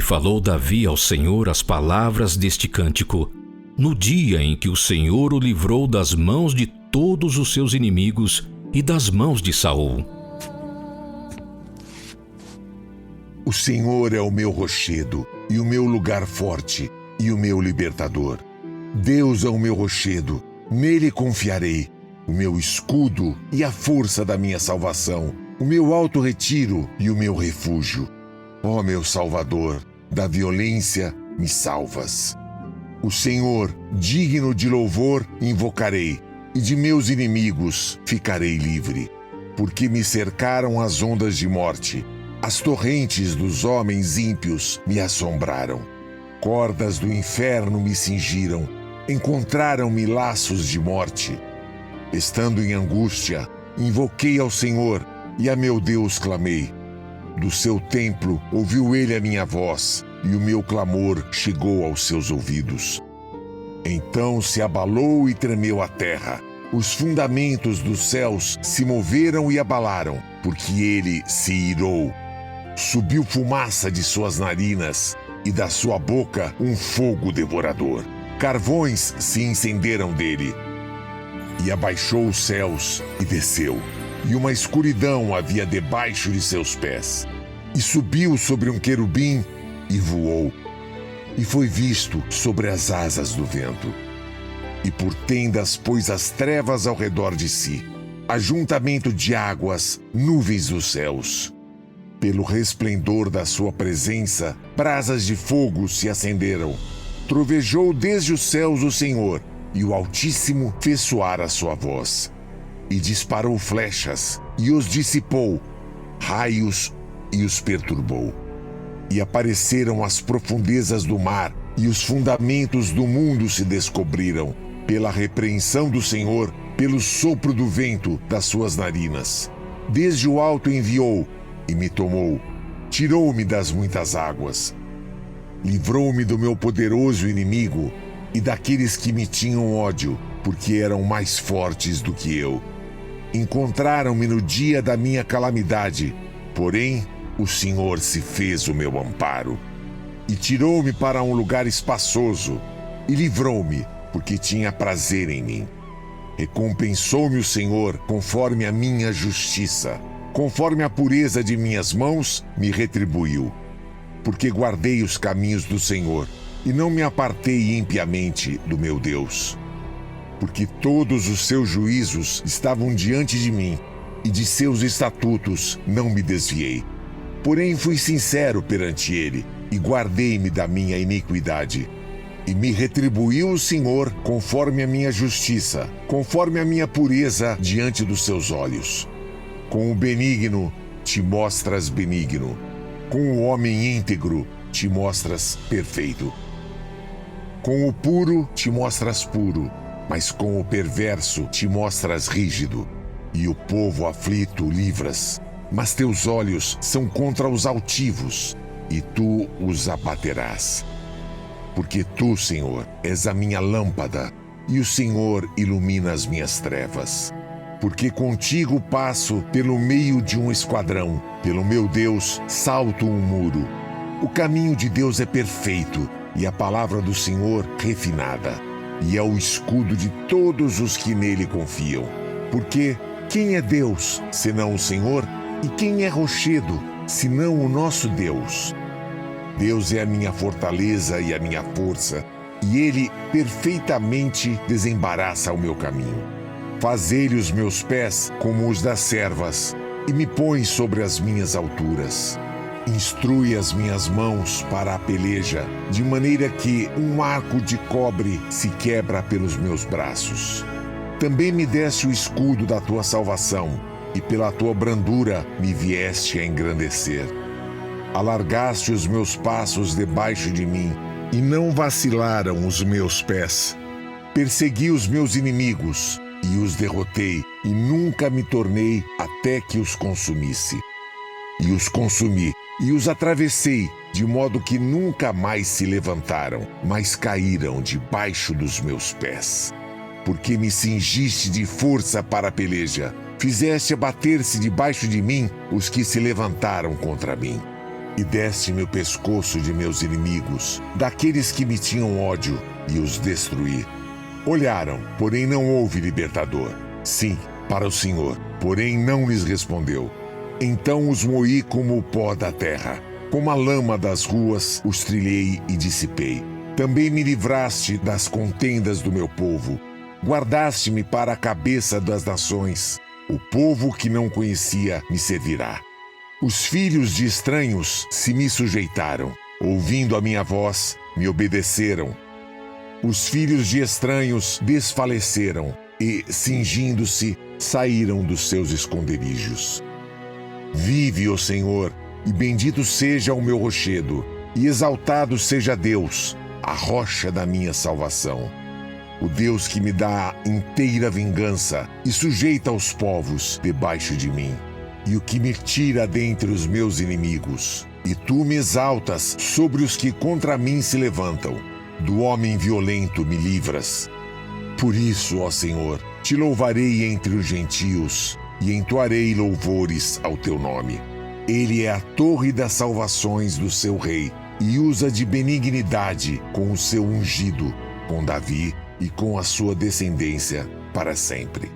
falou Davi ao Senhor as palavras deste cântico, no dia em que o Senhor o livrou das mãos de todos os seus inimigos e das mãos de Saul. O Senhor é o meu rochedo e o meu lugar forte e o meu libertador. Deus é o meu rochedo, nele confiarei, o meu escudo e a força da minha salvação, o meu alto retiro e o meu refúgio. Ó meu Salvador, da violência me salvas. O Senhor, digno de louvor, invocarei, e de meus inimigos ficarei livre. Porque me cercaram as ondas de morte, as torrentes dos homens ímpios me assombraram. Cordas do inferno me cingiram, encontraram-me laços de morte. Estando em angústia, invoquei ao Senhor e a meu Deus clamei. Do seu templo ouviu ele a minha voz, e o meu clamor chegou aos seus ouvidos. Então se abalou e tremeu a terra. Os fundamentos dos céus se moveram e abalaram, porque ele se irou. Subiu fumaça de suas narinas, e da sua boca um fogo devorador. Carvões se incenderam dele. E abaixou os céus e desceu, e uma escuridão havia debaixo de seus pés. E subiu sobre um querubim e voou, e foi visto sobre as asas do vento. E por tendas pôs as trevas ao redor de si, ajuntamento de águas, nuvens dos céus. Pelo resplendor da sua presença, brasas de fogo se acenderam. Trovejou desde os céus o Senhor, e o Altíssimo fez soar a sua voz. E disparou flechas, e os dissipou, raios, e os perturbou. E apareceram as profundezas do mar, e os fundamentos do mundo se descobriram, pela repreensão do Senhor, pelo sopro do vento das suas narinas. Desde o alto enviou, e me tomou, tirou-me das muitas águas. Livrou-me do meu poderoso inimigo, e daqueles que me tinham ódio, porque eram mais fortes do que eu. Encontraram-me no dia da minha calamidade, porém o Senhor se fez o meu amparo. E tirou-me para um lugar espaçoso, e livrou-me, porque tinha prazer em mim. Recompensou-me o Senhor conforme a minha justiça, conforme a pureza de minhas mãos me retribuiu. Porque guardei os caminhos do Senhor, e não me apartei impiamente do meu Deus. Porque todos os seus juízos estavam diante de mim, e de seus estatutos não me desviei. Porém fui sincero perante ele, e guardei-me da minha iniquidade. E me retribuiu o Senhor conforme a minha justiça, conforme a minha pureza diante dos seus olhos. Com o benigno te mostras benigno, com o homem íntegro te mostras perfeito. Com o puro te mostras puro, mas com o perverso te mostras rígido. E o povo aflito livras, mas teus olhos são contra os altivos, e tu os abaterás. Porque tu, Senhor, és a minha lâmpada, e o Senhor ilumina as minhas trevas. Porque contigo passo pelo meio de um esquadrão, pelo meu Deus salto um muro. O caminho de Deus é perfeito, e a palavra do Senhor refinada, e é o escudo de todos os que nele confiam. Porque quem é Deus, senão o Senhor? E quem é rochedo, senão o nosso Deus? Deus é a minha fortaleza e a minha força, e ele perfeitamente desembaraça o meu caminho. Faz ele os meus pés como os das servas, e me põe sobre as minhas alturas. Instrui as minhas mãos para a peleja, de maneira que um arco de cobre se quebra pelos meus braços. Também me deste o escudo da tua salvação, e pela tua brandura me vieste a engrandecer. Alargaste os meus passos debaixo de mim, e não vacilaram os meus pés. Persegui os meus inimigos, e os derrotei, e nunca me tornei até que os consumisse. E os consumi, e os atravessei, de modo que nunca mais se levantaram, mas caíram debaixo dos meus pés. Porque me cingiste de força para a peleja, fizeste abater-se debaixo de mim os que se levantaram contra mim. e deste-me o pescoço de meus inimigos, daqueles que me tinham ódio, e os destruí. Olharam, porém não houve libertador. Sim, para o Senhor, porém não lhes respondeu. Então os moí como o pó da terra. Como a lama das ruas, os trilhei e dissipei. Também me livraste das contendas do meu povo. Guardaste-me para a cabeça das nações. O povo que não conhecia me servirá. Os filhos de estranhos se me sujeitaram. Ouvindo a minha voz, me obedeceram. Os filhos de estranhos desfaleceram e, cingindo-se, saíram dos seus esconderijos. Vive, ó Senhor, e bendito seja o meu rochedo, e exaltado seja Deus, a rocha da minha salvação. O Deus que me dá inteira vingança e sujeita os povos debaixo de mim, e o que me tira dentre os meus inimigos. E tu me exaltas sobre os que contra mim se levantam. Do homem violento me livras. Por isso, ó Senhor, te louvarei entre os gentios e entoarei louvores ao teu nome. Ele é a torre das salvações do seu rei e usa de benignidade com o seu ungido, com Davi e com a sua descendência para sempre.